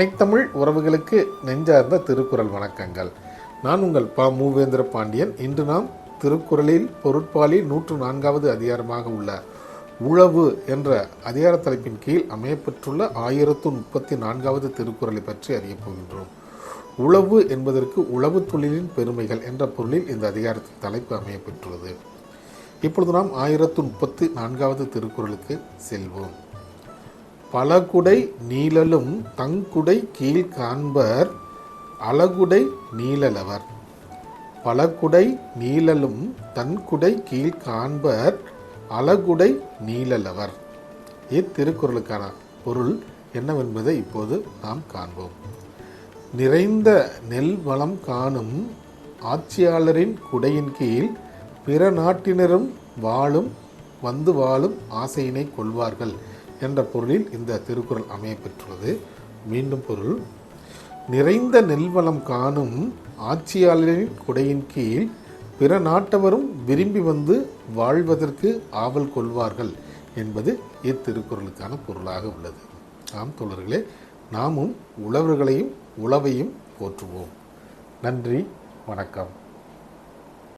அனைத்தமிழ் உறவுகளுக்கு நெஞ்சார்ந்த திருக்குறள் வணக்கங்கள். நான் உங்கள் மூவேந்திர பாண்டியன். இன்று நாம் திருக்குறளில் பொருட்பாலி 104வது அதிகாரமாக உள்ள உழவு என்ற அதிகார தலைப்பின் கீழ் அமையப்பெற்றுள்ள 1034வது திருக்குறளை பற்றி அறியப் போகின்றோம். உழவு என்பதற்கு உழவு தொழிலின் பெருமைகள் என்ற பொருளில் இந்த அதிகாரத்தின் தலைப்பு அமையப்பெற்றுள்ளது. இப்பொழுது நாம் 1034வது திருக்குறளுக்கு செல்வோம். பலகுடை நீழலும் தங்குடை கீழ் காண்பர் அலகுடை நீழலவர். பலகுடை நீழலும் தன்குடை கீழ் காண்பர் அலகுடை நீழலவர். இத்திருக்குறளுக்கான பொருள் என்னவென்பதை இப்போது நாம் காண்போம். நிறைந்த நெல் வளம் காணும் ஆட்சியாளரின் குடையின் கீழ் பிற நாட்டினரும் வாழும் ஆசையினை கொள்வார்கள் என்ற பொருளில் இந்த திருக்குறள் அமையப்பெற்றுள்ளது. மீண்டும் பொருள்: நிறைந்த நெல்வளம் காணும் ஆட்சியாளரின் குடையின் கீழ் பிற நாட்டவரும் விரும்பி வந்து வாழ்வதற்கு ஆவல் கொள்வார்கள் என்பது இத்திருக்குறளுக்கான பொருளாக உள்ளது. ஆம் தோழர்களே, நாமும் உழவர்களையும் உழவையும் போற்றுவோம். நன்றி, வணக்கம்.